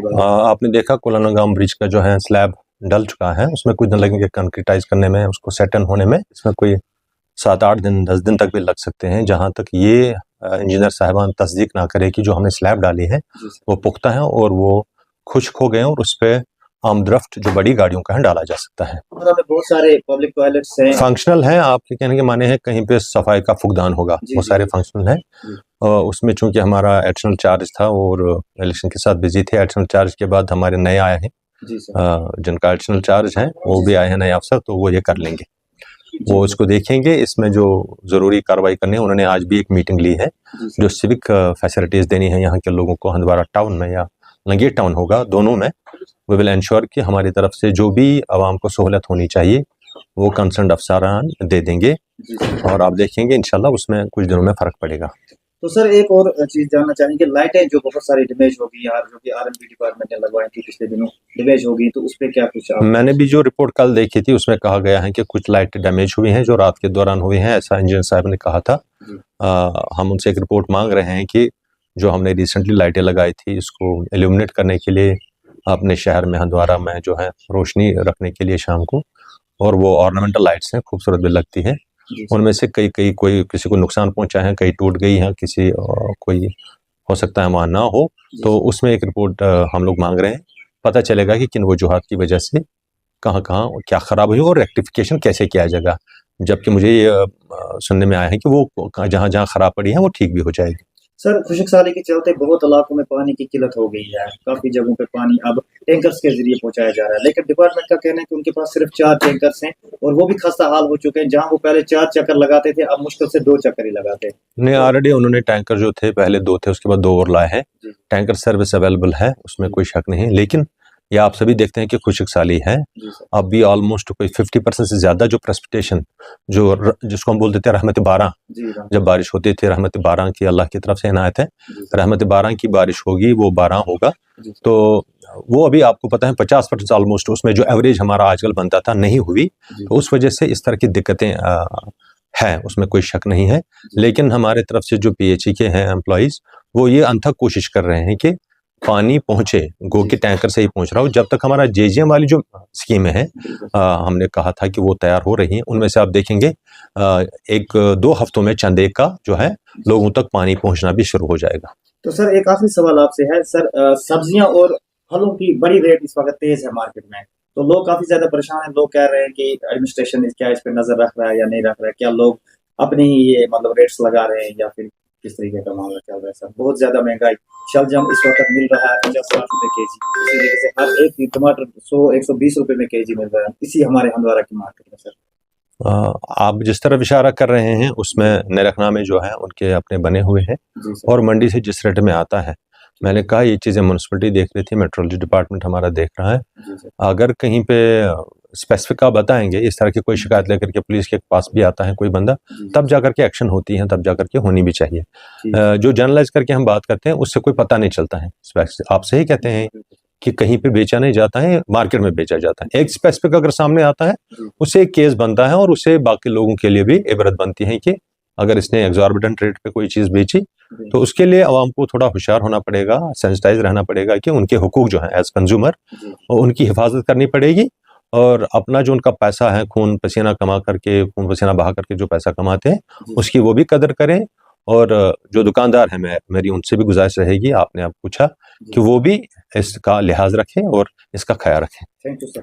आपने देखा कोलानगाम ब्रिज का जो है स्लैब डल चुका है, उसमें कुछ दिन लगेंगे कंक्रीटाइज करने में, उसको सेटन होने में। इसमें कोई 7-8 दिन 10 दिन तक भी लग सकते हैं, जहां तक ये इंजीनियर साहिबान तस्दीक ना करे कि जो हमने स्लैब डाली है वो पुख्ता है और वो खुश्क हो गए और उस पर आमदरफ्त जो बड़ी गाड़ियों का है डाला जा सकता है। बहुत सारे पब्लिक टॉयलेट्स हैं, फंक्शनल है, आपके कहने के माने हैं कहीं पे सफाई का फुकदान होगा, वो सारे फंक्शनल है। उसमें चूंकि हमारा एडिशनल चार्ज था और इलेक्शन के साथ बिजी थे, एडिशनल चार्ज के बाद हमारे नए आए हैं जिनका एडिशनल चार्ज है, वो भी आए हैं नए अफसर, तो वो ये कर लेंगे, वो इसको देखेंगे। इसमें जो ज़रूरी कार्रवाई करनी है, उन्होंने आज भी एक मीटिंग ली है जो सिविक फैसिलिटीज़ देनी है यहाँ के लोगों को, हंदवारा टाउन में या लंगेर टाउन होगा, दोनों में वी विल इंश्योर कि हमारी तरफ से जो भी आवाम को सहूलत होनी चाहिए वो कंसर्न अफसरान दे देंगे और आप देखेंगे इंशाल्लाह उसमें कुछ दिनों में फ़र्क पड़ेगा। तो सर एक और चीज जानना चाहेंगे, लाइटें जो बहुत सारी डैमेज हो गई यार, जो कि आरएनबी डिपार्टमेंट ने लगवाई थी पिछले दिनों, डैमेज हो गई, तो उस पे क्या कुछ मैंने भी जो रिपोर्ट कल देखी थी उसमें कहा गया है कि कुछ लाइटें डैमेज हुई हैं जो रात के दौरान हुई हैं, ऐसा इंजीनियर साहब ने कहा था। हम उनसे एक रिपोर्ट मांग रहे हैं कि जो हमने रिसेंटली लाइटें लगाई थी इसको एल्यूमिनेट करने के लिए अपने शहर में हंदवारा में जो है रोशनी रखने के लिए शाम को, और वो ऑर्नामेंटल लाइट्स हैं, खूबसूरत भी लगती है, उनमें से कई कोई किसी को नुकसान पहुंचा है, कई टूट गई हैं, किसी कोई हो सकता है वहाँ ना हो, तो उसमें एक रिपोर्ट हम लोग मांग रहे हैं। पता चलेगा कि किन वजूहात की वजह से कहाँ क्या ख़राब हुई और रेक्टिफिकेशन कैसे किया जाएगा, जबकि मुझे ये सुनने में आया है कि वो जहाँ जहाँ ख़राब पड़ी है वो ठीक भी हो जाएगी। सर खुशक साली के चलते बहुत इलाकों में पानी की किल्लत हो गई है, काफी जगहों पे पानी अब टैंकर्स के जरिए पहुंचाया जा रहा है, लेकिन डिपार्टमेंट का कहना है कि उनके पास सिर्फ 4 टैंकर्स हैं और वो भी खस्ता हाल हो चुके हैं। जहां वो पहले 4 चक्कर लगाते थे, अब मुश्किल से 2 चक्कर ही लगाते हैं। नहीं, ऑलरेडी उन्होंने टैंकर जो थे पहले 2 थे, उसके बाद 2 और लाए हैं। टैंकर सर्विस अवेलेबल है, उसमें कोई शक नहीं, लेकिन ये आप सभी देखते हैं कि खुशक साली है, अब भी ऑलमोस्ट कोई 50% से ज़्यादा जो प्रेसिपिटेशन जिसको हम बोल देते हैं रहमत 12, जब बारिश होती थी रहमत 12 की अल्लाह की तरफ से इनायत है, रहमत 12 की बारिश होगी, वो 12 होगा, तो वो अभी आपको पता है 50% ऑलमोस्ट उसमें जो एवरेज हमारा आजकल बनता था नहीं हुई, तो उस वजह से इस तरह की दिक्कतें है, उसमें कोई शक नहीं है। लेकिन हमारे तरफ से जो PHE के हैं एम्प्लॉइज़, वो ये अनथक कोशिश कर रहे हैं कि पानी पहुंचे, गो के टैंकर से ही पहुंच रहा हो। जब तक हमारा JGM वाली जो स्कीमें हैं, हमने कहा था कि वो तैयार हो रही हैं, उनमें से आप देखेंगे 1-2 हफ्तों में चंद एक का जो है लोगों तक पानी पहुंचना भी शुरू हो जाएगा। तो सर एक आखिरी सवाल आपसे है सर, सब्जियां और फलों की बड़ी रेट इस वक्त तेज है मार्केट में, तो लोग काफी ज्यादा परेशान हैं। लोग कह रहे हैं कि एडमिनिस्ट्रेशन क्या इस पर नजर रख रहा है या नहीं रख रहा है, क्या लोग अपने ही ये मतलब रेट्स लगा रहे हैं या फिर किस तरीके का मामला चल रहा है। सर बहुत ज्यादा महंगाई, शलजम इस वक्त मिल रहा है 50-60 रुपए केजी, इसी तरीके से हर एक टमाटर 100-120 रुपए में केजी मिल रहा है इसी हमारे हंदवारा की मार्केट में। सर आप जिस तरफ इशारा कर रहे हैं उसमें नरखनामे जो है उनके अपने बने हुए हैं और मंडी से जिस रेट में आता है, मैंने कहा ये चीज़ें म्यूनसिपलिटी देख रही थी, मेट्रोलॉजी डिपार्टमेंट हमारा देख रहा है। अगर कहीं पे स्पेसिफिक आप बताएंगे, इस तरह की कोई शिकायत लेकर के पुलिस के पास भी आता है कोई बंदा, तब जाकर के एक्शन होती है, तब जाकर के होनी भी चाहिए। जो जनरलाइज करके हम बात करते हैं उससे कोई पता नहीं चलता है। आप सही कहते हैं कि कहीं पे बेचा नहीं जाता है, मार्केट में बेचा जाता है। एक स्पेसिफिक अगर सामने आता है उससे एक केस बनता है और उससे बाकी लोगों के लिए भी इबरत बनती है कि अगर इसने एग्जॉर्बिटेंट रेट पे कोई चीज़ बेची तो उसके लिए आवाम को थोड़ा होशियार होना पड़ेगा, सेंसिटाइज रहना पड़ेगा कि उनके हुकूक जो हैं एज कंज्यूमर उनकी हिफाजत करनी पड़ेगी, और अपना जो उनका पैसा है खून पसीना कमा करके, खून पसीना बहा करके जो पैसा कमाते हैं उसकी वो भी कदर करें। और जो दुकानदार हैं, मेरी उनसे भी गुजारिश रहेगी, आपने आप पूछा कि वो भी इसका लिहाज रखें और इसका ख्याल रखें। Thank you sir.